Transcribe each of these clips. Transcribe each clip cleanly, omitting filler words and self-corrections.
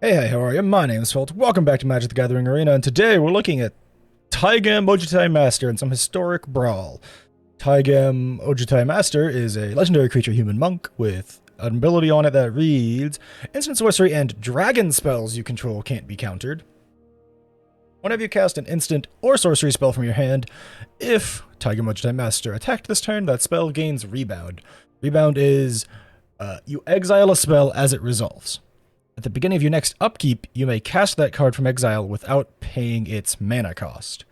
Hey, how are you? My name is Folt. Welcome back to Magic the Gathering Arena, and today we're looking at Taigam Ojutai Master and some historic Brawl. Taigam Ojutai Master is a legendary creature human monk with an ability on it that reads, instant sorcery and dragon spells you control can't be countered. Whenever you cast an instant or sorcery spell from your hand, if Taigam Ojutai Master attacked this turn, that spell gains rebound. Rebound is you exile a spell as it resolves. At the beginning of your next upkeep, you may cast that card from exile without paying its mana cost.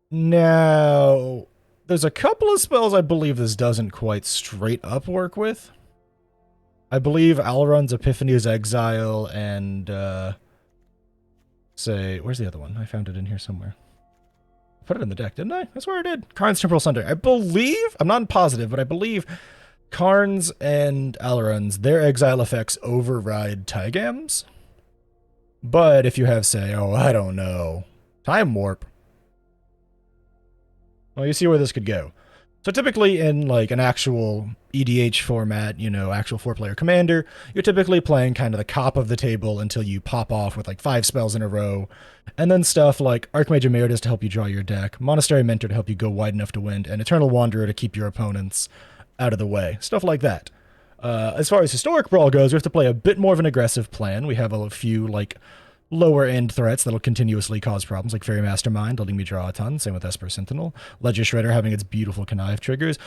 Now, there's a couple of spells I believe this doesn't quite straight up work with. I believe Alrund's Epiphany is exile, and, where's the other one? I found it in here somewhere. I put it in the deck, didn't I? That's where I did. Karn's Temporal Sunder. I believe, I'm not positive, but I believe Karn's and Alrund's, their exile effects override Taigam's. But if you have, say, I don't know, Time Warp, well, you see where this could go. So typically in like an actual EDH format, actual 4-player commander, you're typically playing kind of the top of the table until you pop off with like 5 spells in a row. And then stuff like Archmage Emeritus to help you draw your deck, Monastery Mentor to help you go wide enough to win, and Eternal Wanderer to keep your opponents out of the way. Stuff like that. As far as Historic Brawl goes, we have to play a bit more of an aggressive plan. We have a few like lower end threats that'll continuously cause problems, like Fairy Mastermind letting me draw a ton, same with Esper Sentinel, Ledger Shredder having its beautiful connive triggers.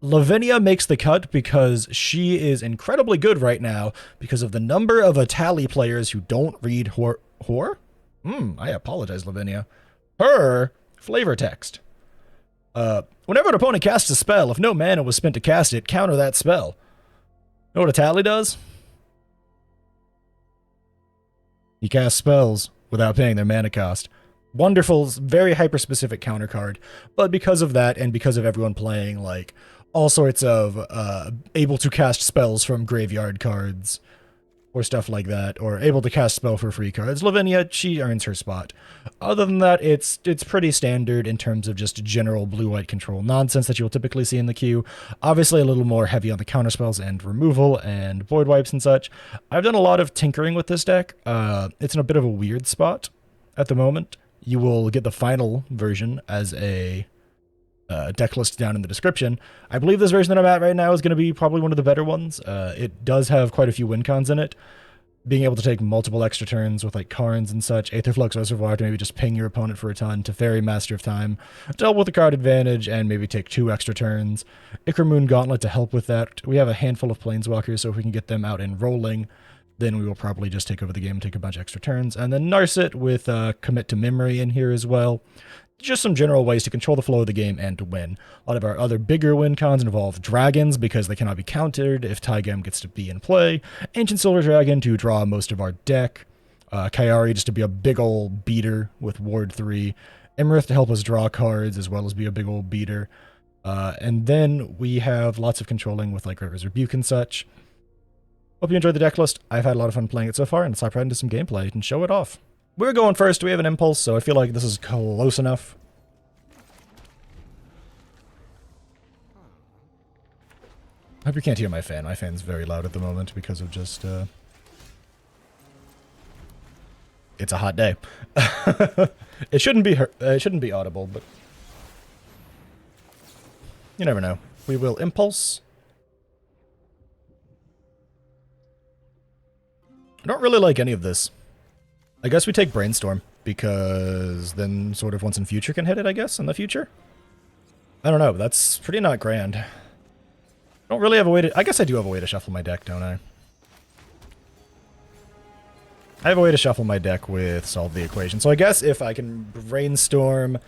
Lavinia makes the cut because she is incredibly good right now because of the number of Atali players who don't read I apologize, Lavinia. Her flavor text. Whenever an opponent casts a spell, if no mana was spent to cast it, counter that spell. You know what a tally does? You cast spells without paying their mana cost. Wonderful, very hyper-specific counter card, but because of that, and because of everyone playing, like, all sorts of, able to cast spells from graveyard cards, or stuff like that, or able to cast spell for free cards, Lavinia, she earns her spot. Other than that, it's pretty standard in terms of just general blue-white control nonsense that you'll typically see in the queue. Obviously a little more heavy on the counterspells and removal and void wipes and such. I've done a lot of tinkering with this deck. It's in a bit of a weird spot at the moment. You will get the final version as a deck list down in the description. I believe this version that I'm at right now is going to be probably one of the better ones. It does have quite a few win cons in it. Being able to take multiple extra turns with like Karns and such, Aetherflux Reservoir to maybe just ping your opponent for a ton, to Fairy Master of Time to help with the card advantage and maybe take 2 extra turns. Ichor Gauntlet to help with that. We have a handful of Planeswalkers, so if we can get them out and rolling, then we will probably just take over the game and take a bunch of extra turns. And then Narset with Commit to Memory in here as well. Just some general ways to control the flow of the game and to win. A lot of our other bigger win cons involve dragons because they cannot be countered if Taigam gets to be in play. Ancient Silver Dragon to draw most of our deck. Kayari just to be a big ol' beater with Ward 3. Emerith to help us draw cards as well as be a big ol' beater. And then we have lots of controlling with like River's Rebuke and such. Hope you enjoyed the deck list. I've had a lot of fun playing it so far, and let's hop right into some gameplay and show it off. We're going first. We have an Impulse, so I feel like this is close enough. I hope you can't hear my fan. My fan's very loud at the moment because of just, it's a hot day. It shouldn't be audible, but you never know. We will Impulse. I don't really like any of this. I guess we take Brainstorm, because then sort of once in future can hit it, I guess, in the future? I don't know, but that's pretty not grand. I don't really have a way to... I guess I do have a way to shuffle my deck, don't I? I have a way to shuffle my deck with Solve the Equation. So I guess if I can Brainstorm,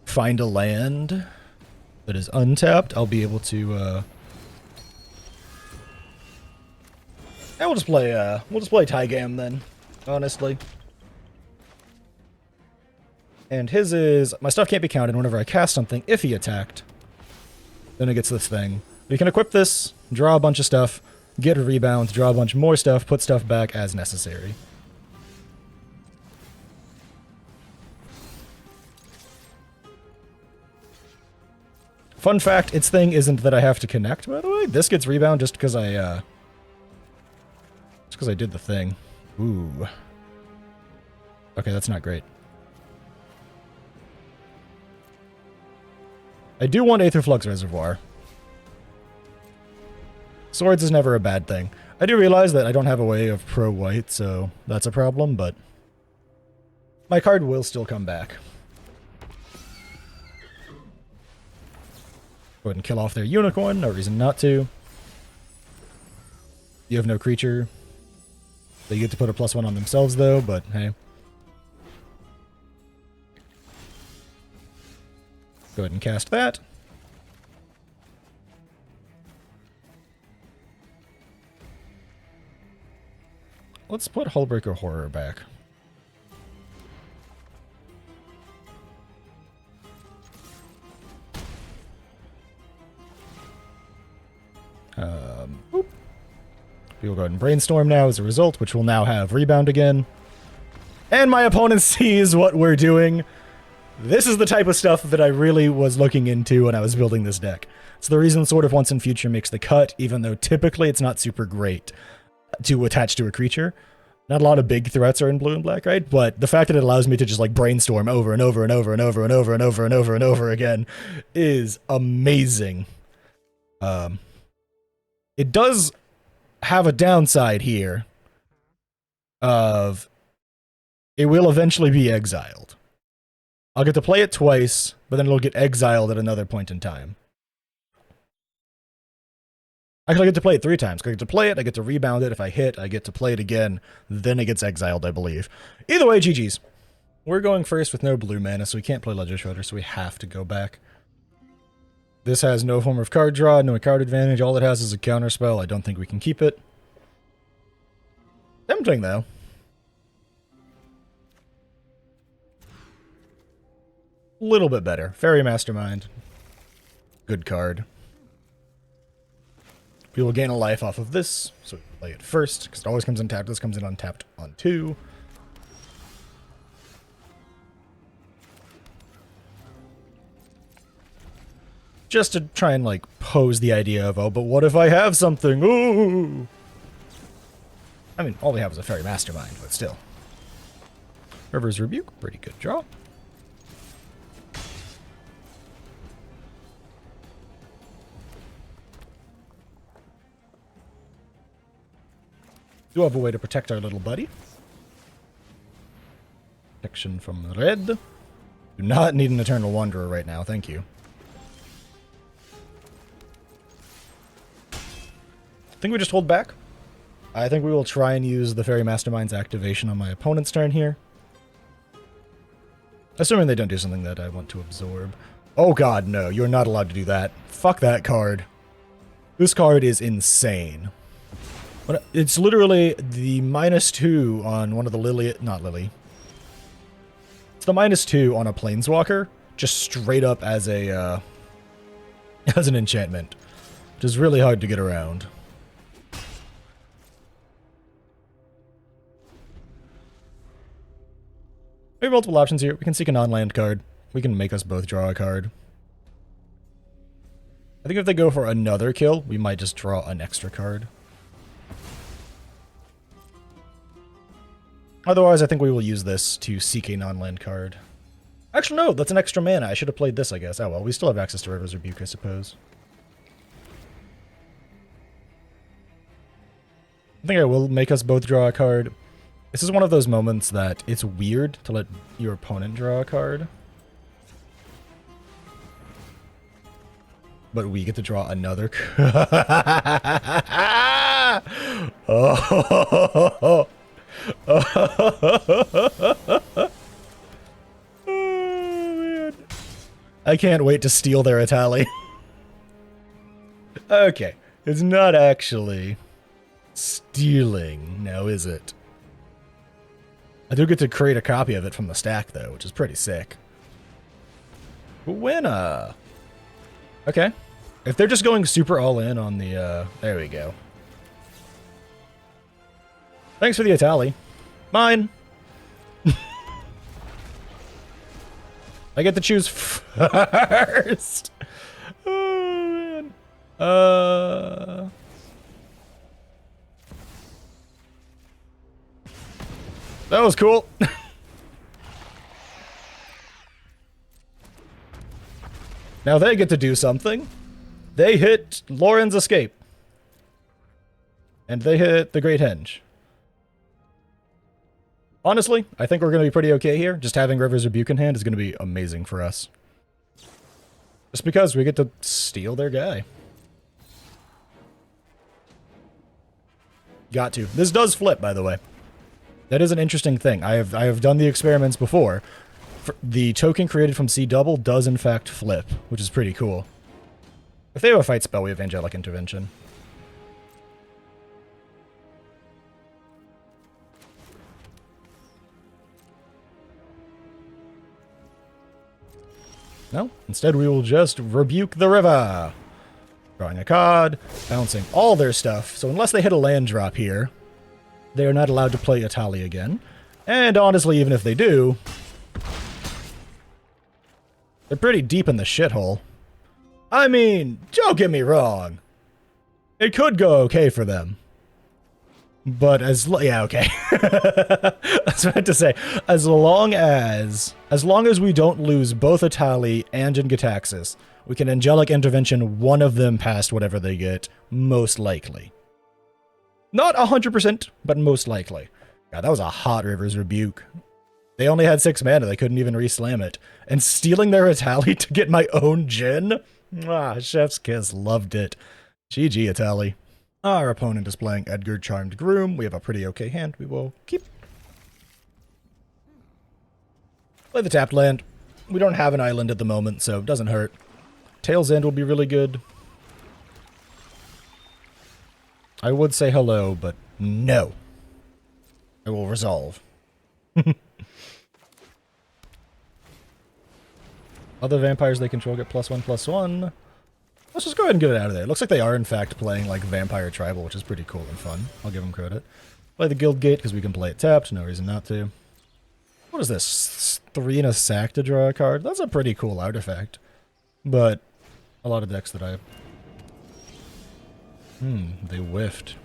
find a land that is untapped, I'll be able to... Yeah, we'll just play Taigam then. Honestly. And his is, my stuff can't be counted whenever I cast something if he attacked. Then it gets this thing. We can equip this, draw a bunch of stuff, get a rebound, draw a bunch more stuff, put stuff back as necessary. Fun fact, its thing isn't that I have to connect, by the way. This gets rebound just because I Just because I did the thing. Ooh. Okay, that's not great. I do want Aetherflux Reservoir. Swords is never a bad thing. I do realize that I don't have a way of pro-white, so that's a problem, but my card will still come back. Go ahead and kill off their unicorn, no reason not to. You have no creature. They get to put a +1 on themselves, though, but hey. Go ahead and cast that. Let's put Hullbreaker Horror back. Boop. We'll go ahead and Brainstorm now as a result, which will now have Rebound again. And my opponent sees what we're doing. This is the type of stuff that I really was looking into when I was building this deck. It's the reason Sword of Once and Future makes the cut, even though typically it's not super great to attach to a creature. Not a lot of big threats are in blue and black, right? But the fact that it allows me to just like brainstorm over and over and over and over and over and over and over and over again is amazing. It does have a downside here of it will eventually be exiled. I'll get to play it twice, but then it'll get exiled at another point in time. Actually, I get to play it 3 times. I get to play it, I get to rebound it. If I hit, I get to play it again. Then it gets exiled, I believe. Either way, GG's. We're going first with no blue mana, so we can't play Ledger Shredder, so we have to go back. This has no form of card draw, no card advantage. All it has is a counter spell. I don't think we can keep it. Tempting, though. A little bit better. Fairy Mastermind. Good card. We will gain a life off of this, so we play it first, because it always comes untapped. This comes in untapped on 2. Just to try and, like, pose the idea of, oh, but what if I have something? Ooh! I mean, all we have is a Fairy Mastermind, but still. River's Rebuke, pretty good draw. Do have a way to protect our little buddy. Protection from red. Do not need an Eternal Wanderer right now, thank you. I think we just hold back. I think we will try and use the Fairy Mastermind's activation on my opponent's turn here. Assuming they don't do something that I want to absorb. Oh god, no, you're not allowed to do that. Fuck that card. This card is insane. But it's literally the -2 on one of the Lily... Not Lily. It's the -2 on a Planeswalker, just straight up as a, as an enchantment. Which is really hard to get around. We have multiple options here. We can seek a non-land card. We can make us both draw a card. I think if they go for another kill, we might just draw an extra card. Otherwise, I think we will use this to seek a non-land card. Actually, no, that's an extra mana. I should have played this, I guess. Oh well, we still have access to River's Rebuke, I suppose. I think I will make us both draw a card. This is one of those moments that it's weird to let your opponent draw a card. But we get to draw another card. Oh, man. I can't wait to steal their Atali. Okay, it's not actually stealing, now is it? I do get to create a copy of it from the stack, though, which is pretty sick. Winner! Okay. If they're just going super all-in on the, there we go. Thanks for the Atali. Mine! I get to choose first! Oh, man. That was cool. Now they get to do something. They hit Lauren's Escape. And they hit the Great Henge. Honestly, I think we're going to be pretty okay here. Just having River's Rebuke in hand is going to be amazing for us. Just because we get to steal their guy. Got to. This does flip, by the way. That is an interesting thing. I have done the experiments before. The token created from C double does in fact flip, which is pretty cool. If they have a fight spell, we have Angelic Intervention. No, instead we will just rebuke the river. Drawing a card, bouncing all their stuff. So unless they hit a land drop here, they are not allowed to play Atali again. And honestly, even if they do, they're pretty deep in the shithole. I mean, don't get me wrong. It could go okay for them. But yeah, okay. I was about to say, as long as we don't lose both Atali and Jin-Gitaxias, we can Angelic Intervention one of them past whatever they get, most likely. Not 100%, but most likely. God, that was a hot River's Rebuke. They only had 6 mana, they couldn't even re-slam it. And stealing their Atali to get my own Jin? Ah, chef's kiss, loved it. GG, Atali. Our opponent is playing Edgar Charmed Groom. We have a pretty okay hand. We will keep. Play the tapped land. We don't have an island at the moment, so it doesn't hurt. Tail's End will be really good. I would say hello, but no. I will resolve. Other vampires they control get +1/+1. Let's just go ahead and get it out of there. It looks like they are, in fact, playing, like, Vampire Tribal, which is pretty cool and fun. I'll give them credit. Play the Guild Gate, because we can play it tapped. No reason not to. What is this? 3 and a sack to draw a card? That's a pretty cool artifact. But a lot of decks that I... they whiffed.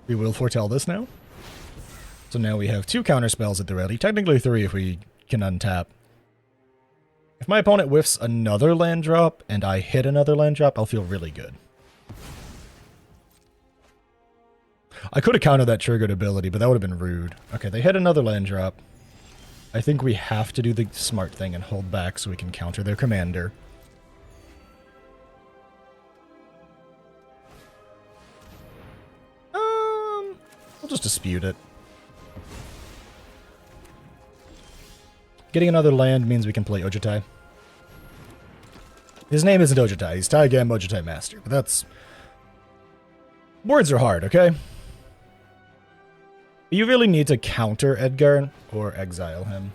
We will foretell this now. So now we have 2 counter spells at the ready. Technically 3 if we can untap. If my opponent whiffs another land drop, and I hit another land drop, I'll feel really good. I could have countered that triggered ability, but that would have been rude. Okay, they hit another land drop. I think we have to do the smart thing and hold back so we can counter their commander. We'll just dispute it. Getting another land means we can play Ojutai. His name isn't Ojutai, he's Taigam Ojutai Master, but that's... Words are hard, okay? You really need to counter Edgar or exile him.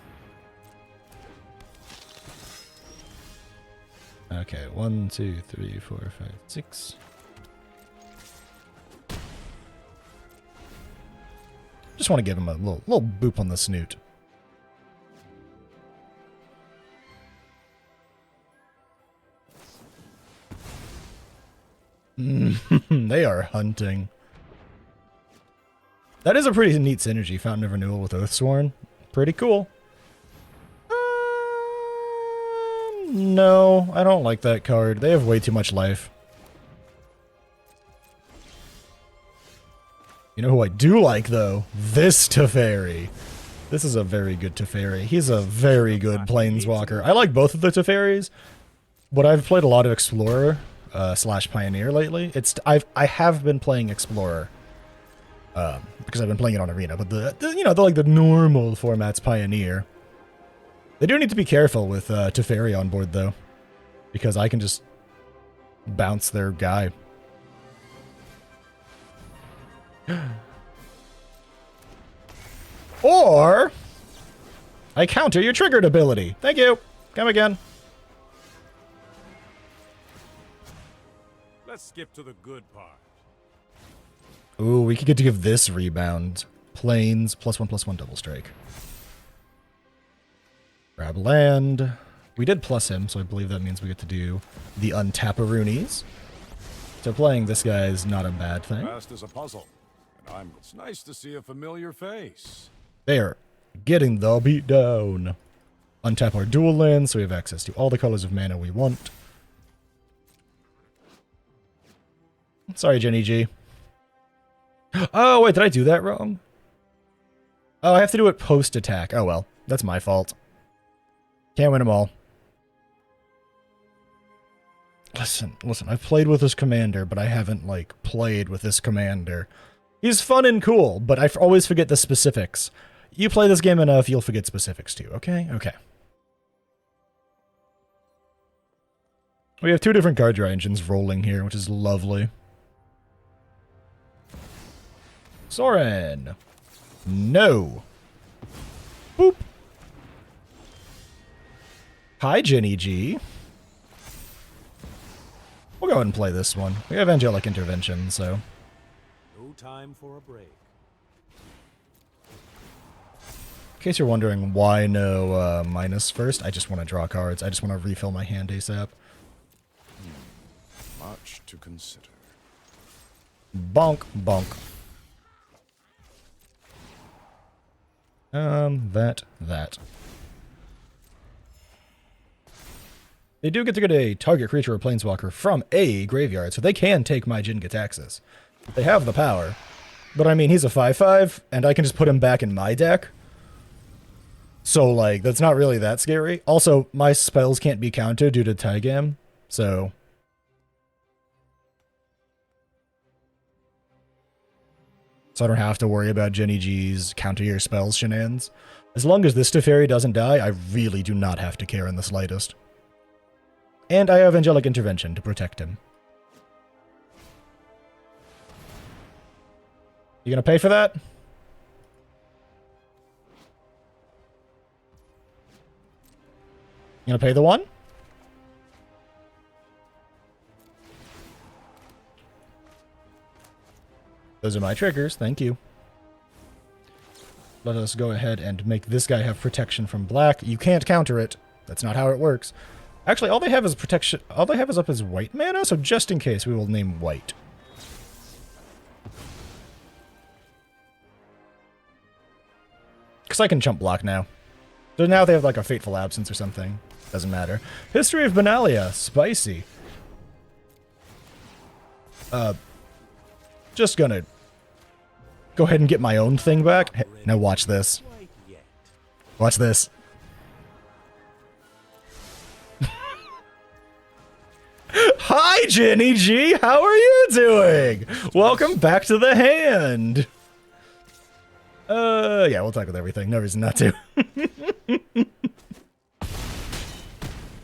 Okay, 1, 2, 3, 4, 5, 6. Just want to give him a little boop on the snoot. They are hunting. That is a pretty neat synergy, Fountain of Renewal with Oathsworn. Pretty cool. No, I don't like that card. They have way too much life. You know who I do like, though? This Teferi. This is a very good Teferi. He's a very good Planeswalker. I like both of the Teferis, but I've played a lot of Explorer / Pioneer lately. I have been playing Explorer because I've been playing it on Arena, but the normal format's Pioneer. They do need to be careful with Teferi on board, though, because I can just bounce their guy. Or I counter your triggered ability. Thank you. Come again. Let's skip to the good part. Ooh, we could get to give this rebound. Plains, +1/+1 double strike. Grab land. We did plus him, so I believe that means we get to do the Untaparoonies. So playing this guy is not a bad thing. Fast as a puzzle, It's nice to see a familiar face. There. Getting the beat down. Untap our dual lands so we have access to all the colors of mana we want. Sorry, Jenny G. Oh, wait, did I do that wrong? Oh, I have to do it post-attack. Oh, well. That's my fault. Can't win them all. Listen, I've played with this commander, but I haven't, like, played with this commander. He's fun and cool, but I always forget the specifics. You play this game enough, you'll forget specifics too, okay? Okay. We have two different card draw engines rolling here, which is lovely. Soren. No. Boop. Hi, Jenny G. We'll go ahead and play this one. We have Angelic Intervention, so... No time for a break. In case you're wondering why no minus first, I just want to draw cards. I just want to refill my hand ASAP. Much to consider. Bonk, bonk. That. They do get to get a target creature or planeswalker from a graveyard, so they can take my Jin Gitaxis. They have the power. But I mean, he's a 5/5, and I can just put him back in my deck. So, like, that's not really that scary. Also, my spells can't be countered due to Taigam, so... So I don't have to worry about Jenny G's counter your spells shenanigans. As long as this Teferi doesn't die, I really do not have to care in the slightest. And I have Angelic Intervention to protect him. You gonna pay for that? You gonna pay the one? Those are my triggers, thank you. Let us go ahead and make this guy have protection from black. You can't counter it. That's not how it works. Actually, all they have is protection. All they have is up as white mana, so just in case, we will name white. Because I can chump block now. So now they have like a Fateful Absence or something. Doesn't matter. History of Benalia. Spicy. Just gonna go ahead and get my own thing back. Hey, now watch this. Watch this. Hi, Jenny G. How are you doing? Welcome back to the hand. Yeah, we'll talk with everything. No reason not to.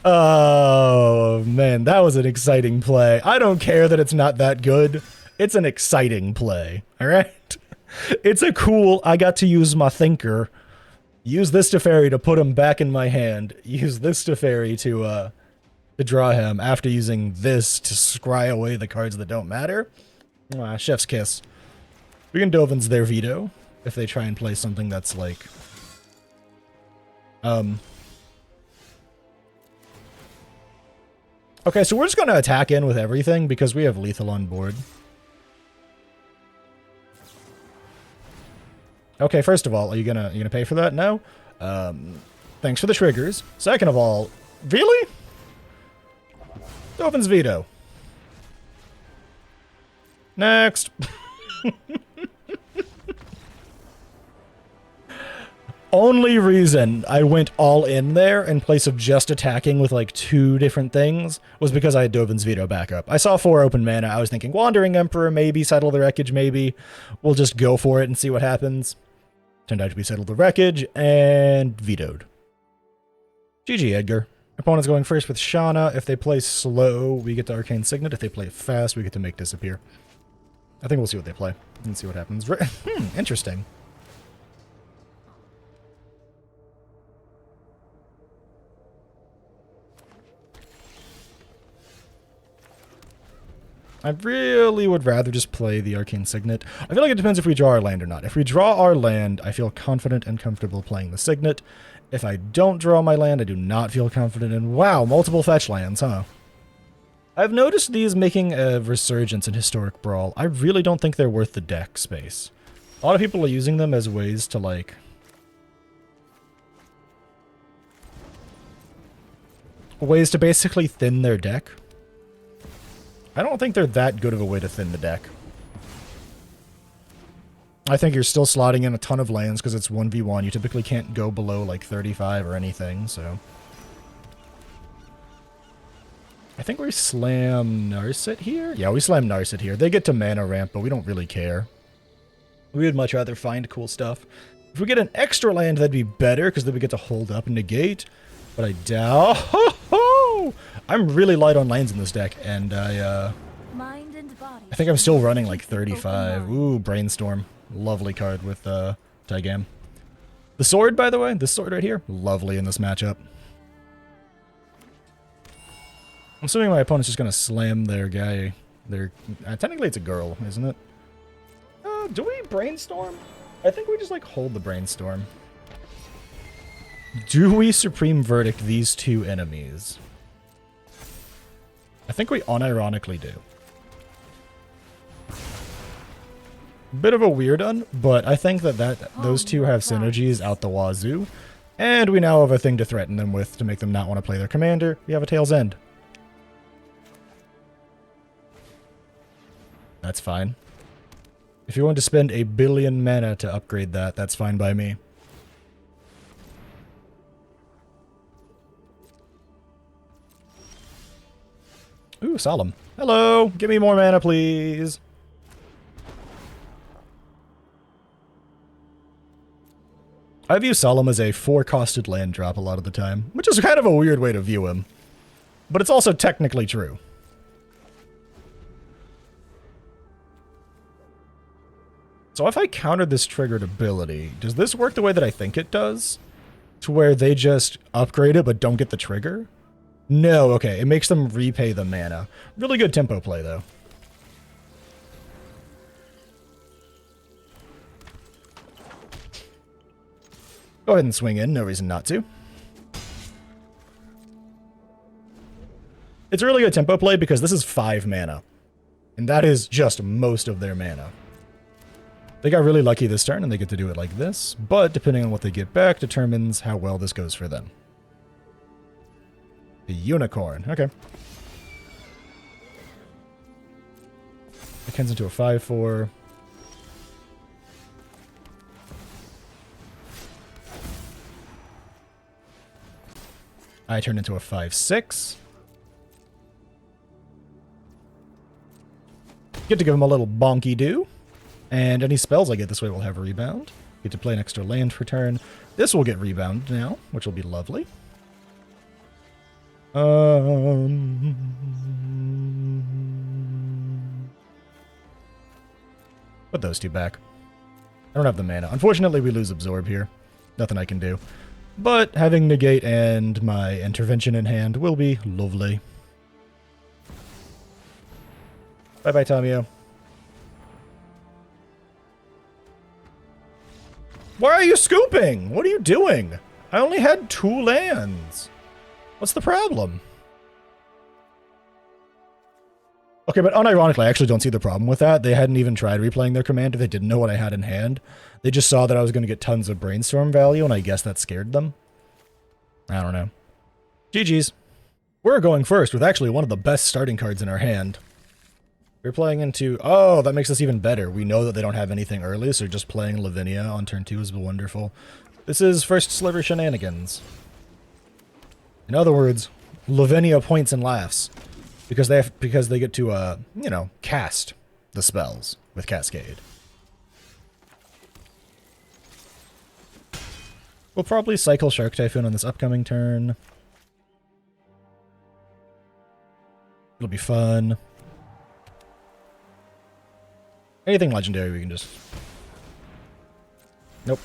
Oh, man, that was an exciting play. I don't care that it's not that good. It's an exciting play, all right? It's a cool, I got to use my thinker. Use this Teferi to put him back in my hand. Use this Teferi to draw him after using this to scry away the cards that don't matter. Chef's kiss. We can Dovin's their veto if they try and play something that's like... Okay, so we're just going to attack in with everything because we have lethal on board. Okay, first of all, are you gonna pay for that? No? Thanks for the triggers. Second of all, really? Dovin's veto. Next. Only reason I went all in there in place of just attacking with like 2 different things was because I had Dovin's veto backup. I saw 4 open mana. I was thinking Wandering Emperor, maybe Settle the Wreckage, maybe. We'll just go for it and see what happens. Turned out to be Settle the Wreckage and vetoed. GG, Edgar. Opponent's going first with Shauna. If they play slow, we get to Arcane Signet. If they play fast, we get to Make Disappear. I think we'll see what they play and see what happens. Interesting. I really would rather just play the Arcane Signet. I feel like it depends if we draw our land or not. If we draw our land, I feel confident and comfortable playing the Signet. If I don't draw my land, I do not feel confident in... Wow, multiple fetch lands, huh? I've noticed these making a resurgence in Historic Brawl. I really don't think they're worth the deck space. A lot of people are using them as ways to, like... ways to basically thin their deck. I don't think they're that good of a way to thin the deck. I think you're still slotting in a ton of lands because it's 1v1. You typically can't go below, like, 35 or anything, so... I think we slam Narset here? Yeah, we slam Narset here. They get to mana ramp, but we don't really care. We would much rather find cool stuff. If we get an extra land, that'd be better, because then we get to hold up and negate. But I doubt... I'm really light on lands in this deck, and I think I'm still running like 35. Ooh, Brainstorm. Lovely card with Taigam. The sword, by the way, this sword right here, lovely in this matchup. I'm assuming my opponent's just going to slam their guy. Technically it's a girl, isn't it? Do we Brainstorm? I think we just, like, hold the Brainstorm. Do we Supreme Verdict these two enemies? I think we unironically do. Bit of a weird one, but I think that those two have synergies out the wazoo. And we now have a thing to threaten them with to make them not want to play their commander. We have a Tail's End. That's fine. If you want to spend 1 billion mana to upgrade that, that's fine by me. Ooh, Solemn. Hello! Give me more mana, please! I view Solemn as a 4-costed land drop a lot of the time, which is kind of a weird way to view him. But it's also technically true. So if I counter this triggered ability, does this work the way that I think it does? To where they just upgrade it but don't get the trigger? No, okay, it makes them repay the mana. Really good tempo play, though. Go ahead and swing in, no reason not to. It's a really good tempo play because this is 5 mana. And that is just most of their mana. They got really lucky this turn and they get to do it like this, but depending on what they get back determines how well this goes for them. The Unicorn, okay. It turns into a 5/4. I turn into a 5/6. Get to give him a little bonky-do. And any spells I get this way will have rebound. Get to play an extra land for turn. This will get rebound now, which will be lovely. Put those two back. I don't have the mana. Unfortunately, we lose Absorb here. Nothing I can do. But having Negate and my Intervention in hand will be lovely. Bye-bye, Tamio. Why are you scooping? What are you doing? I only had 2 lands. What's the problem? Okay, but unironically, I actually don't see the problem with that. They hadn't even tried replaying their commander. They didn't know what I had in hand. They just saw that I was going to get tons of Brainstorm value, and I guess that scared them. I don't know. GG's. We're going first with actually one of the best starting cards in our hand. We're playing into... Oh, that makes us even better. We know that they don't have anything early, so just playing Lavinia on turn 2 is wonderful. This is First Sliver Shenanigans. In other words, Lavinia points and laughs. Because they get to, you know, cast the spells with Cascade. We'll probably cycle Shark Typhoon on this upcoming turn. It'll be fun. Anything legendary we can just... Nope.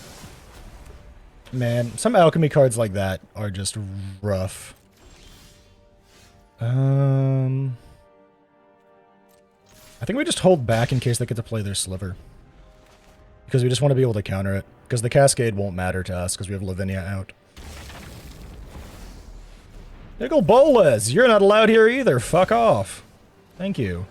Man, some alchemy cards like that are just rough. I think we just hold back in case they get to play their Sliver. Because we just want to be able to counter it. Because the Cascade won't matter to us because we have Lavinia out. Nicol Bolas, you're not allowed here either. Fuck off. Thank you.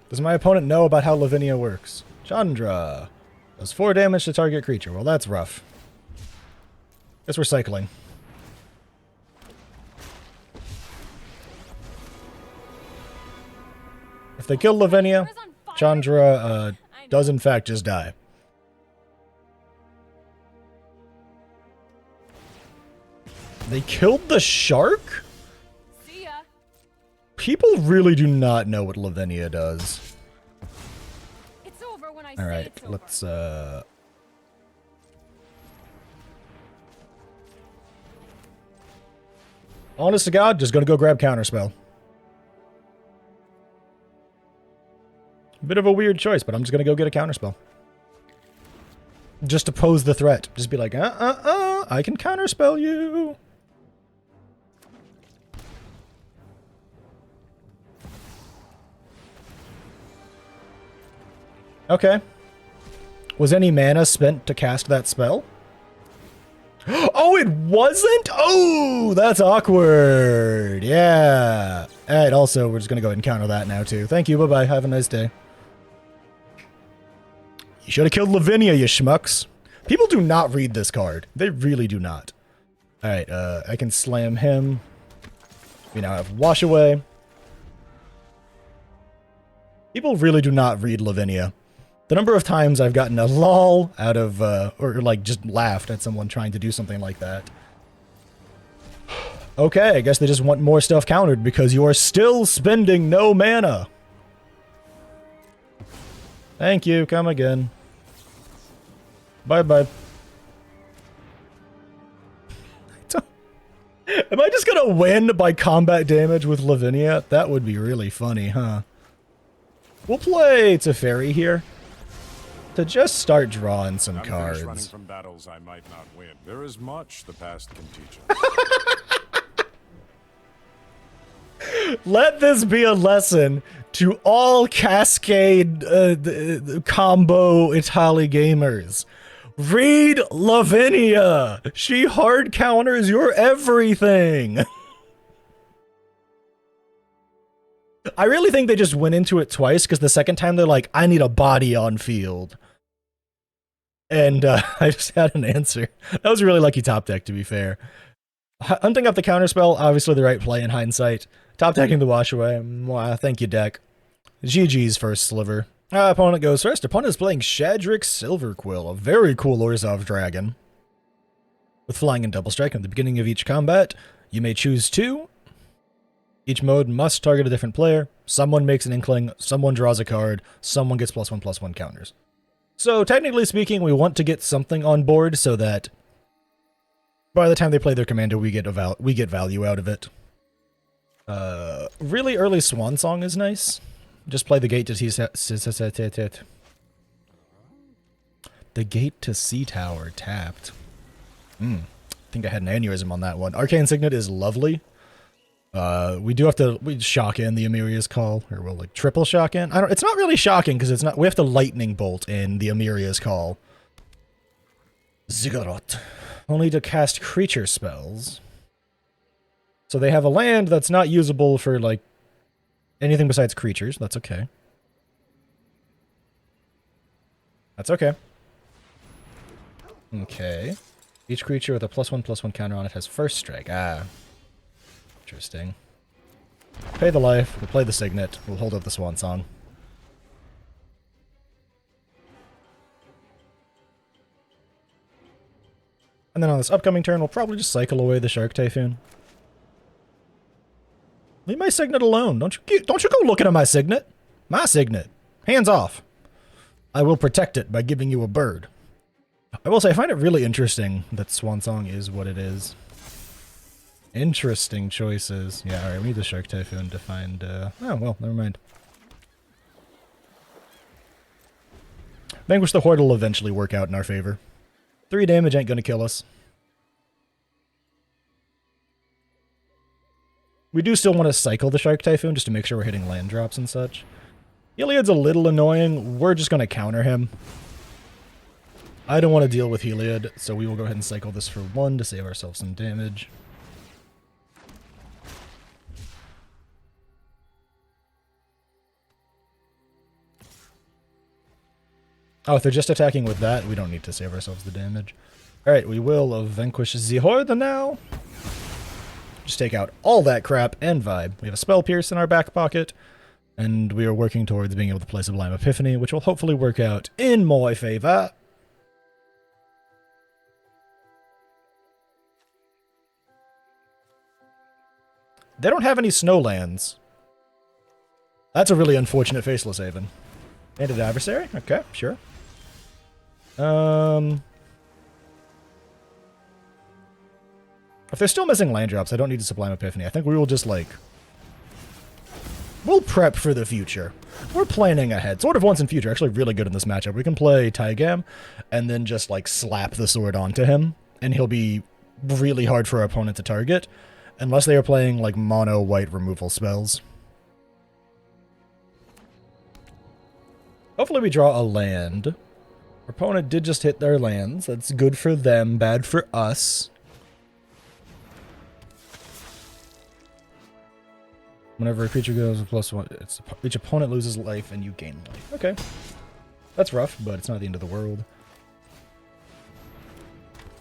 Does my opponent know about how Lavinia works? Chandra. Does 4 damage to target creature. Well, that's rough. Guess we're cycling. If they kill Lavinia, Chandra does in fact just die. They killed the shark? See ya. People really do not know what Lavinia does. It's over when I All say right, it's over. let's honest to God, just gonna go grab Counterspell. Bit of a weird choice, but I'm just gonna go get a Counterspell. Just to pose the threat. Just be like, I can Counterspell you. Okay. Was any mana spent to cast that spell? Oh, it wasn't? Oh, that's awkward. Yeah. And also, we're just going to go ahead and counter that now, too. Thank you. Bye-bye. Have a nice day. You should have killed Lavinia, you schmucks. People do not read this card. They really do not. All right, I can slam him. We now have Wash Away. People really do not read Lavinia. The number of times I've gotten a lol out of, or like just laughed at someone trying to do something like that. Okay, I guess they just want more stuff countered because you are still spending no mana. Thank you, come again. Bye-bye. Am I just gonna win by combat damage with Lavinia? That would be really funny, huh? We'll play Teferi here. To just start drawing some I'm finished running cards. from battles I might not win. There is much the past can teach us. Let this be a lesson to all Cascade combo Itali gamers. Read Lavinia. She hard counters your everything. I really think they just went into it twice because the second time they're like, I need a body on field. And I just had an answer. That was a really lucky top deck, to be fair. Hunting up the counterspell, obviously the right play in hindsight. Top decking the wash away. Mwah, thank you, deck. GG's first sliver. Opponent goes first. Opponent is playing Shadrick Silverquill, a very cool Orzhov dragon. With flying and double strike at the beginning of each combat, you may choose 2. Each mode must target a different player. Someone makes an inkling, someone draws a card, someone gets +1/+1 counters. So technically speaking, we want to get something on board so that by the time they play their commander, we get value out of it. Really early Swan Song is nice. Just play the Gate to the Gate to Sea Tower tapped. I think I had an aneurysm on that one. Arcane Signet is lovely. We do have to shock in the Amiria's Call, or we'll like triple shock in. It's not really shocking because it's not. We have to lightning bolt in the Amiria's Call. Ziggurat. Only to cast creature spells. So they have a land that's not usable for like anything besides creatures. That's okay. That's okay. Okay. Each creature with a +1/+1 counter on it has first strike. Interesting. Pay the life. We'll play the Signet. We'll hold up the Swan Song. And then on this upcoming turn, we'll probably just cycle away the Shark Typhoon. Leave my Signet alone. Don't you go looking at my Signet. My Signet. Hands off. I will protect it by giving you a bird. I will say, I find it really interesting that Swan Song is what it is. Interesting choices. Yeah, alright, we need the Shark Typhoon to find, oh, well, never mind. Vanquish the Horde will eventually work out in our favor. 3 damage ain't gonna kill us. We do still want to cycle the Shark Typhoon just to make sure we're hitting land drops and such. Heliod's a little annoying. We're just going to counter him. I don't want to deal with Heliod, so we will go ahead and cycle this for 1 to save ourselves some damage. Oh, if they're just attacking with that, we don't need to save ourselves the damage. Alright, we will vanquish the Horde now. Just take out all that crap and vibe. We have a Spell Pierce in our back pocket, and we are working towards being able to play Sublime Epiphany, which will hopefully work out in my favor. They don't have any snowlands. That's a really unfortunate Faceless Haven. Banded Adversary? Okay, sure. If they're still missing land drops, I don't need to Sublime Epiphany. I think we will just, like... We'll prep for the future. We're planning ahead. Sword of Once in Future, actually really good in this matchup. We can play Taigam, and then just, like, slap the sword onto him, and he'll be really hard for our opponent to target, unless they are playing, like, mono-white removal spells. Hopefully we draw a land. Our opponent did just hit their lands. That's good for them, bad for us. Whenever a creature goes +1, each opponent loses life and you gain life. Okay. That's rough, but it's not the end of the world.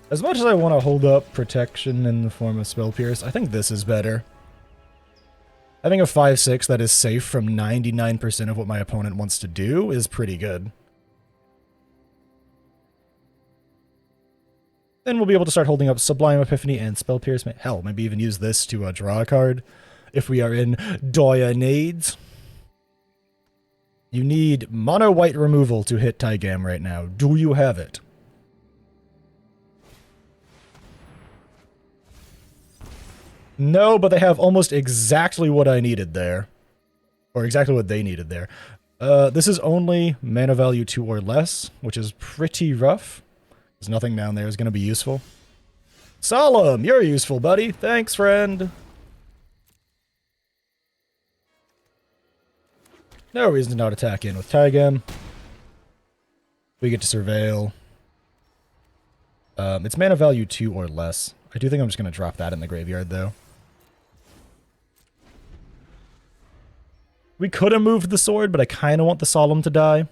As much as I want to hold up protection in the form of Spell Pierce, I think this is better. I think a 5/6 that is safe from 99% of what my opponent wants to do is pretty good. Then we'll be able to start holding up Sublime Epiphany and Spell Pierce. Hell, maybe even use this to draw a card if we are in dire needs. You need mono white removal to hit Taigam right now. Do you have it? No, but they have almost exactly what I needed there. Or exactly what they needed there. This is only mana value 2 or less, which is pretty rough. There's nothing down there is going to be useful. Solemn, you're useful, buddy. Thanks, friend. No reason to not attack in with Taigam. We get to surveil. It's mana value 2 or less. I do think I'm just going to drop that in the graveyard, though. We could have moved the sword, but I kind of want the Solemn to die.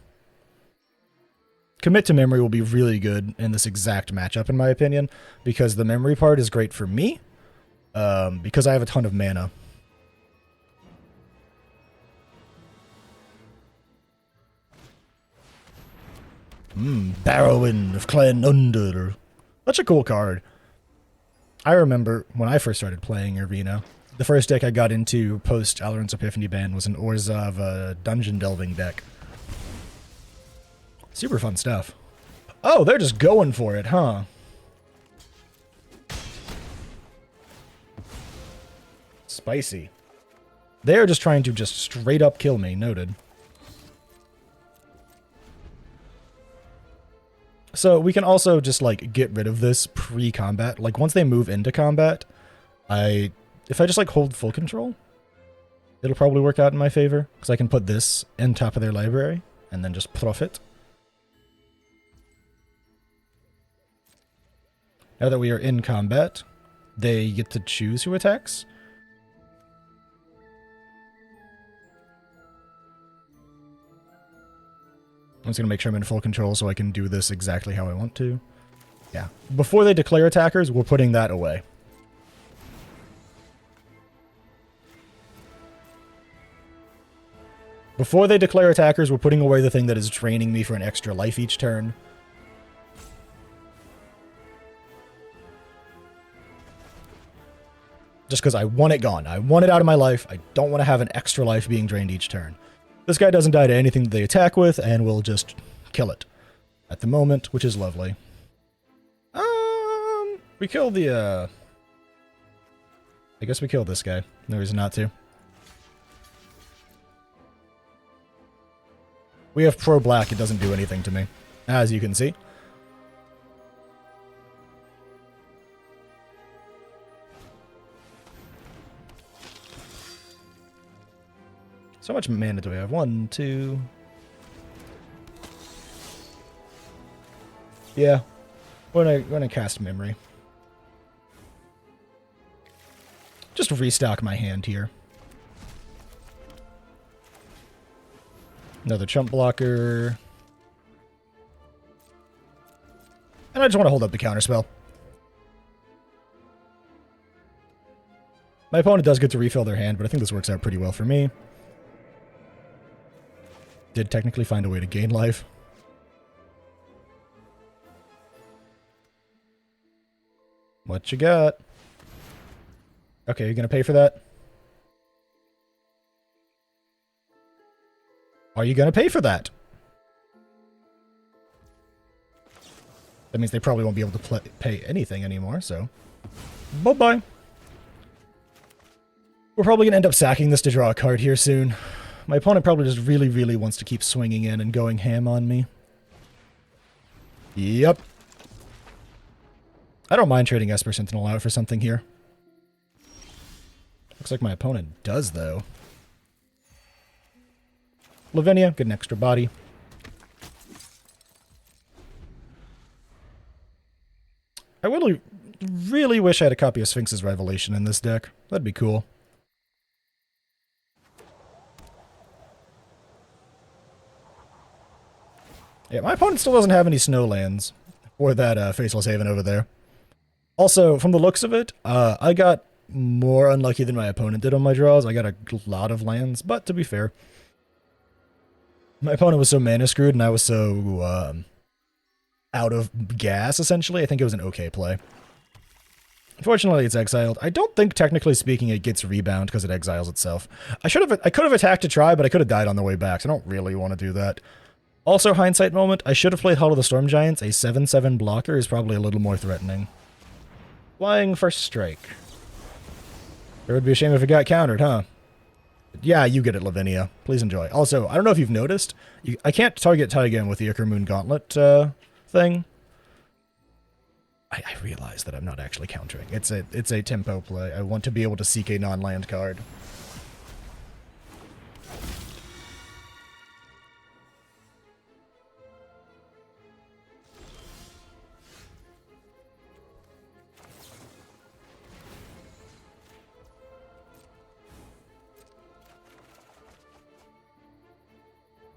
Commit to Memory will be really good in this exact matchup, in my opinion, because the memory part is great for me, because I have a ton of mana. Barrowin of Clan Under. Such a cool card. I remember when I first started playing Arena, the first deck I got into post Alrund's Epiphany ban was an Orzhov dungeon delving deck. Super fun stuff. Oh, they're just going for it, huh? Spicy. They're just trying to just straight up kill me, noted. So we can also just, like, get rid of this pre-combat. Like, once they move into combat, if I just, like, hold full control, it'll probably work out in my favor. Because I can put this in top of their library, and then just profit. Now that we are in combat, they get to choose who attacks. I'm just going to make sure I'm in full control so I can do this exactly how I want to. Yeah. Before they declare attackers, we're putting that away. Before they declare attackers, we're putting away the thing that is draining me for an extra life each turn. Just because I want it gone. I want it out of my life. I don't want to have an extra life being drained each turn. This guy doesn't die to anything that they attack with, and we'll just kill it at the moment, which is lovely. We kill the, I guess we kill this guy. No reason not to. We have pro-black. It doesn't do anything to me, as you can see. So much mana do we have? 1, 2. Yeah. We're gonna cast Memory. Just restock my hand here. Another chump blocker. And I just want to hold up the counterspell. My opponent does get to refill their hand, but I think this works out pretty well for me. Did technically find a way to gain life. What you got? Okay, you're gonna pay for that? Are you gonna pay for that? That means they probably won't be able to pay anything anymore, so... Bye-bye. We're probably gonna end up sacking this to draw a card here soon. My opponent probably just really, really wants to keep swinging in and going ham on me. Yep. I don't mind trading Esper Sentinel out for something here. Looks like my opponent does, though. Lavinia, get an extra body. I really wish I had a copy of Sphinx's Revelation in this deck. That'd be cool. Yeah, my opponent still doesn't have any Snowlands. Or that Faceless Haven over there. Also, from the looks of it, I got more unlucky than my opponent did on my draws. I got a lot of lands, but to be fair, my opponent was so mana screwed and I was so out of gas, essentially. I think it was an okay play. Unfortunately, it's exiled. I don't think, technically speaking, it gets rebound because it exiles itself. I could have attacked to try, but I could have died on the way back, so I don't really want to do that. Also, hindsight moment, I should have played Hall of the Storm Giants. A 7/7 blocker is probably a little more threatening. Flying First Strike. It would be a shame if it got countered, huh? Yeah, you get it, Lavinia. Please enjoy. Also, I don't know if you've noticed, I can't target Taigam with the Ichor Moon Gauntlet thing. I realize that I'm not actually countering. It's a tempo play. I want to be able to seek a non-land card.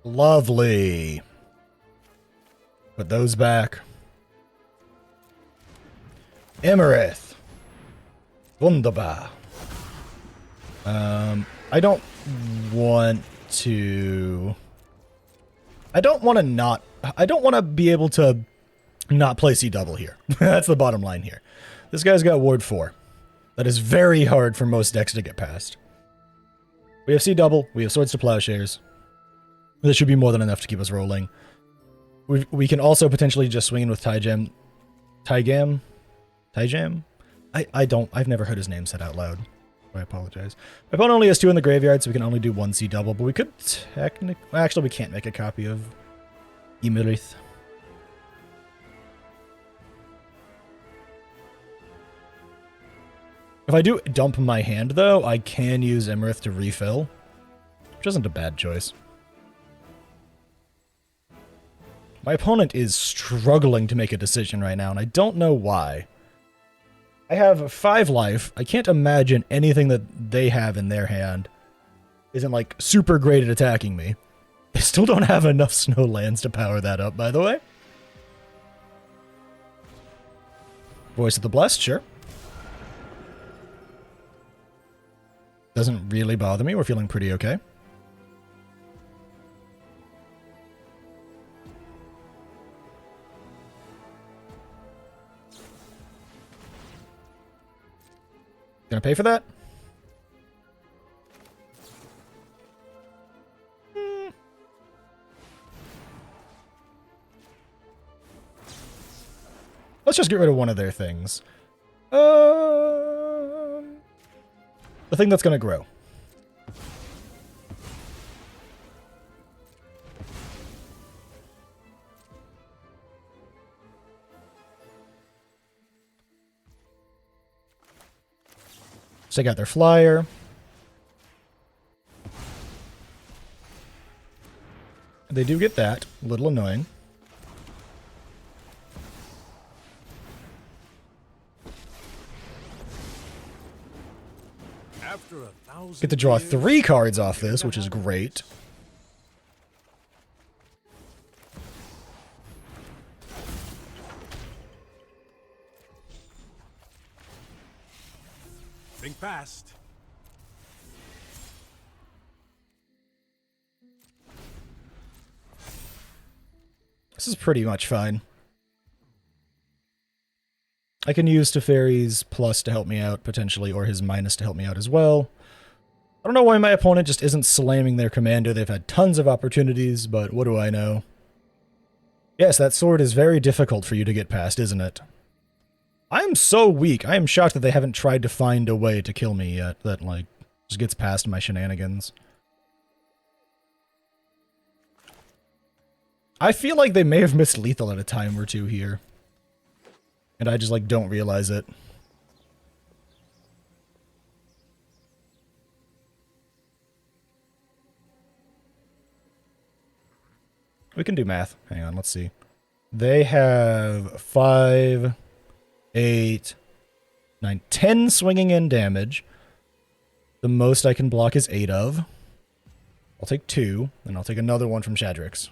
Lovely. Put those back. Emerith. Wunderbar. I don't want to... I don't want to be able to not play C double here. That's the bottom line here. This guy's got Ward 4. That is very hard for most decks to get past. We have C double. We have Swords to Plowshares. This should be more than enough to keep us rolling. We can also potentially just swing in with Taigam. Taigam? I've never heard his name said out loud. I apologize. My opponent only has 2 in the graveyard, so we can only do 1 C double, but we could technically... Actually, we can't make a copy of Emerith. If I do dump my hand, though, I can use Emerith to refill, which isn't a bad choice. My opponent is struggling to make a decision right now, and I don't know why. I have 5 life. I can't imagine anything that they have in their hand isn't, like, super great at attacking me. They still don't have enough Snowlands to power that up, by the way. Voice of the Blessed, sure. Doesn't really bother me. We're feeling pretty okay. Gonna pay for that? Let's just get rid of one of their things. The thing that's gonna grow. So I got their flyer. They do get that. A little annoying. After 1,000 Get to draw years, 3 cards off this, which is great. Think fast. This is pretty much fine. I can use Teferi's plus to help me out, potentially, or his minus to help me out as well. I don't know why my opponent just isn't slamming their commander. They've had tons of opportunities, but what do I know? Yes, that sword is very difficult for you to get past, isn't it? I am so weak. I am shocked that they haven't tried to find a way to kill me yet that, like, just gets past my shenanigans. I feel like they may have missed lethal at a time or two here. And I just, like, don't realize it. We can do math. Hang on, let's see. They have 5, 8, 9, 10 swinging in damage. The most I can block is 8 of. I'll take 2, and I'll take another one from Shadrix.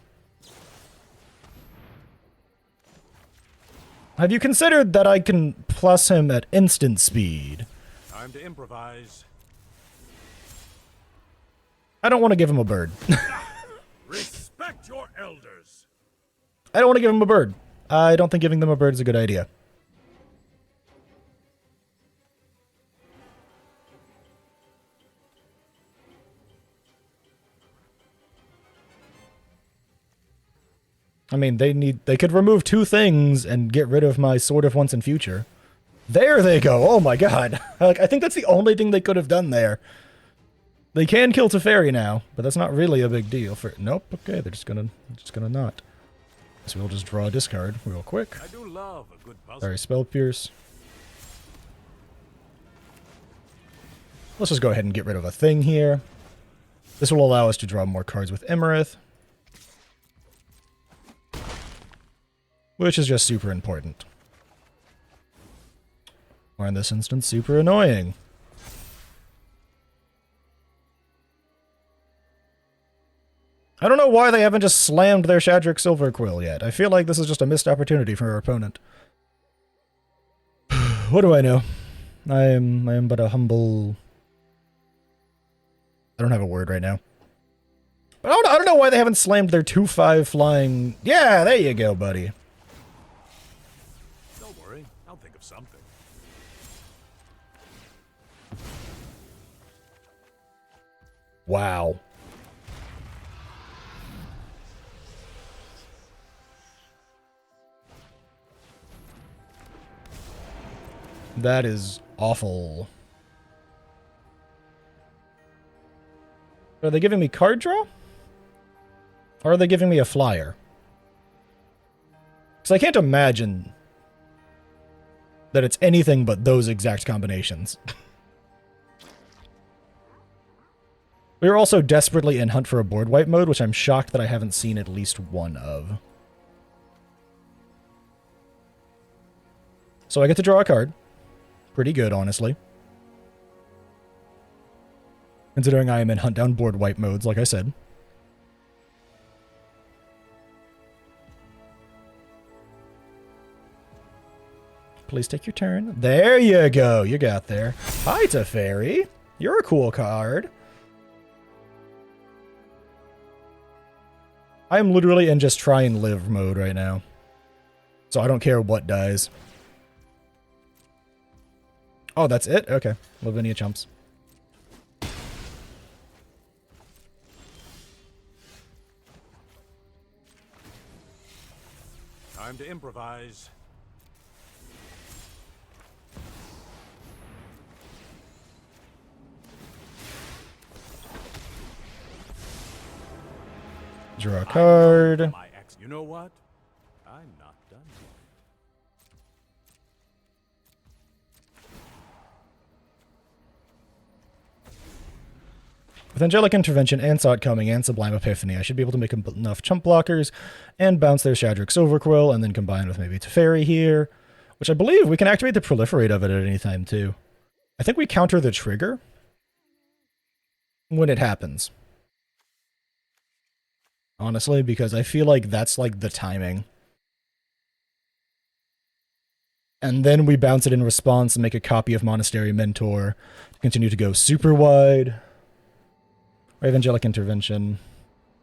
Have you considered that I can plus him at instant speed? Time to improvise. I don't want to give him a bird. Respect your elders. I don't want to give him a bird. I don't think giving them a bird is a good idea. I mean, they could remove 2 things and get rid of my Sword of Once and Future. There they go. Oh my god. Like, I think that's the only thing they could have done there. They can kill Teferi now, but that's not really a big deal for... Nope, okay, they're just gonna not. So we'll just draw a discard real quick. I do love a good puzzle. Sorry, Spell Pierce. Let's just go ahead and get rid of a thing here. This will allow us to draw more cards with Emerith, which is just super important. Or in this instance, super annoying. I don't know why they haven't just slammed their Shadric Silverquill yet. I feel like this is just a missed opportunity for our opponent. What do I know? I am but a humble... I don't have a word right now. But I don't know why they haven't slammed their 2/5 flying... Yeah, there you go, buddy. Don't worry, I'll think of something. Wow. That is awful. Are they giving me card draw? Or are they giving me a flyer? Because I can't imagine that it's anything but those exact combinations. We are also desperately in hunt for a board wipe mode, which I'm shocked that I haven't seen at least one of. So I get to draw a card. Pretty good, honestly. Considering I am in hunt down board wipe modes, like I said. Please take your turn. There you go. You got there. Hi, Teferi. You're a cool card. I am literally in just try and live mode right now. So I don't care what dies. Oh, that's it? Okay. Lavinia chumps. Time to improvise. Draw a card. My ex. You know what? I'm not done yet. With Angelic Intervention and Saw It Coming and Sublime Epiphany, I should be able to make enough chump blockers and bounce their Shadric Silverquill, and then combine with maybe Teferi here, which I believe we can activate the Proliferate of it at any time, too. I think we counter the trigger when it happens. Honestly, because I feel like that's like the timing. And then we bounce it in response and make a copy of Monastery Mentor to continue to go super wide. Or Evangelic Intervention.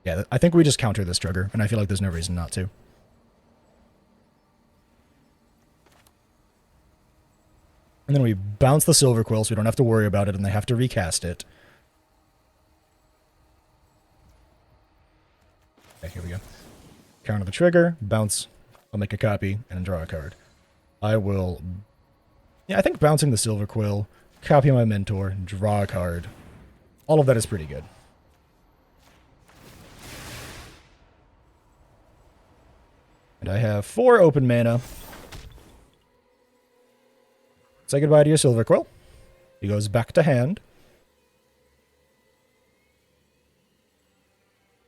Yeah, I think we just counter this trigger, and I feel like there's no reason not to. And then we bounce the Silverquill so we don't have to worry about it and they have to recast it. Okay, here we go. Counter the trigger, bounce, I'll make a copy, and then draw a card. I will... Yeah, I think bouncing the Silverquill, copy my Mentor, draw a card. All of that is pretty good. And I have 4 open mana. Say goodbye to your Silverquill. He goes back to hand.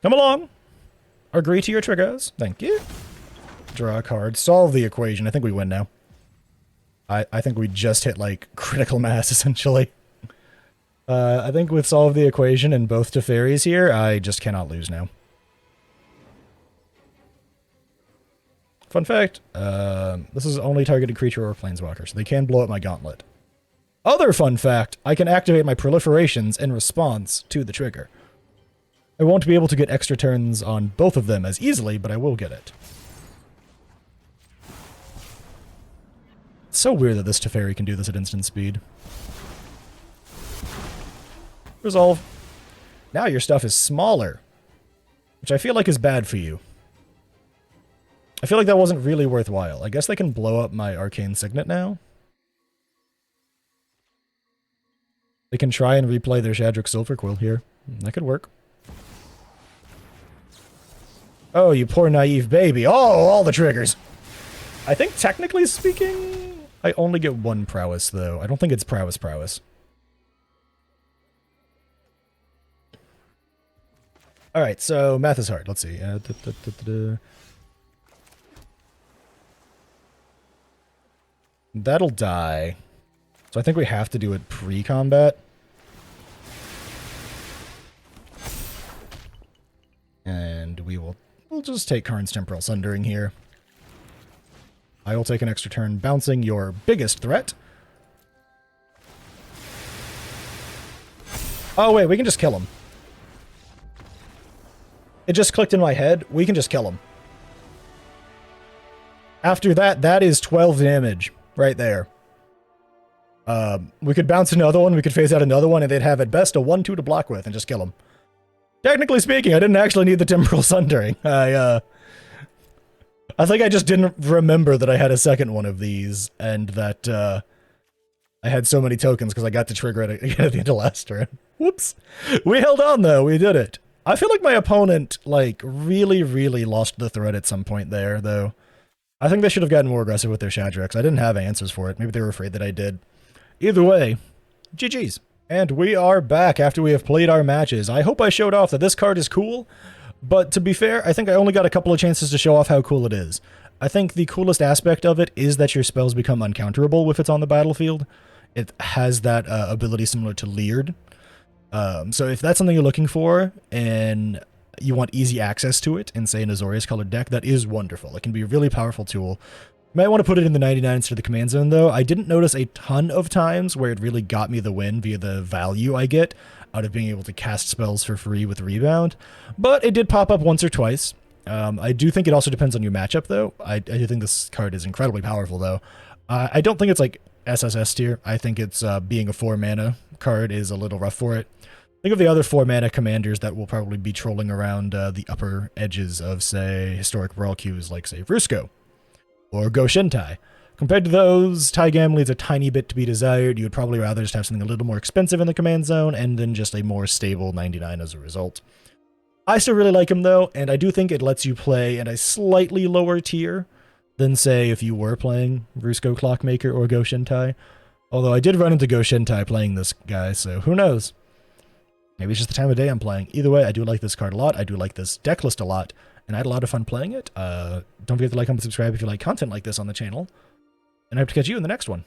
Come along. Agree to your triggers. Thank you. Draw a card. Solve the equation. I think we win now. I think we just hit, like, critical mass, essentially. I think with Solve the Equation and both Teferis here, I just cannot lose now. Fun fact, this is only targeted creature or planeswalker, so they can blow up my gauntlet. Other fun fact, I can activate my proliferations in response to the trigger. I won't be able to get extra turns on both of them as easily, but I will get it. It's so weird that this Teferi can do this at instant speed. Resolve. Now your stuff is smaller, which I feel like is bad for you. I feel like that wasn't really worthwhile. I guess they can blow up my Arcane Signet now. They can try and replay their Shadric Silverquill here. That could work. Oh, you poor naive baby. Oh, all the triggers. I think technically speaking, I only get 1 prowess, though. I don't think it's prowess. Alright, so math is hard. Let's see. That'll die. So I think we have to do it pre-combat. And we'll just take Karn's Temporal Sundering here. I will take an extra turn bouncing your biggest threat. Oh wait, we can just kill him. It just clicked in my head. We can just kill him. After that, that is 12 damage right there. We could bounce another one, we could phase out another one, and they'd have at best a 1-2 to block with and just kill him. Technically speaking, I didn't actually need the Temporal Sundering. I think I just didn't remember that I had a second one of these, and that I had so many tokens because I got to trigger it again at the end of last turn. Whoops. We held on, though. We did it. I feel like my opponent, like, really, really lost the thread at some point there, though. I think they should have gotten more aggressive with their Shadrics. I didn't have answers for it. Maybe they were afraid that I did. Either way, GG's. And we are back after we have played our matches. I hope I showed off that this card is cool, but to be fair, I think I only got a couple of chances to show off how cool it is. I think the coolest aspect of it is that your spells become uncounterable if it's on the battlefield. It has that ability similar to Leered. So if that's something you're looking for, and you want easy access to it in, say, an Azorius colored deck, that is wonderful. It can be a really powerful tool. You might want to put it in the 99 instead of the command zone, though. I didn't notice a ton of times where it really got me the win via the value I get out of being able to cast spells for free with Rebound, but it did pop up once or twice. I do think it also depends on your matchup, though. I do think this card is incredibly powerful, though. I don't think it's like SSS tier. I think it's being a 4-mana card is a little rough for it. Think of the other 4-mana commanders that will probably be trolling around the upper edges of, say, historic Brawl queues like, say, Vrusco or Goshentai. Compared to those, Taigam leaves a tiny bit to be desired. You would probably rather just have something a little more expensive in the command zone and then just a more stable 99 as a result. I still really like him, though, and I do think it lets you play in a slightly lower tier than, say, if you were playing Vrusco Clockmaker or Goshentai. Although I did run into Goshentai playing this guy, so who knows? Maybe it's just the time of day I'm playing. Either way, I do like this card a lot. I do like this deck list a lot, and I had a lot of fun playing it. Don't forget to like, comment, subscribe if you like content like this on the channel, and I hope to catch you in the next one.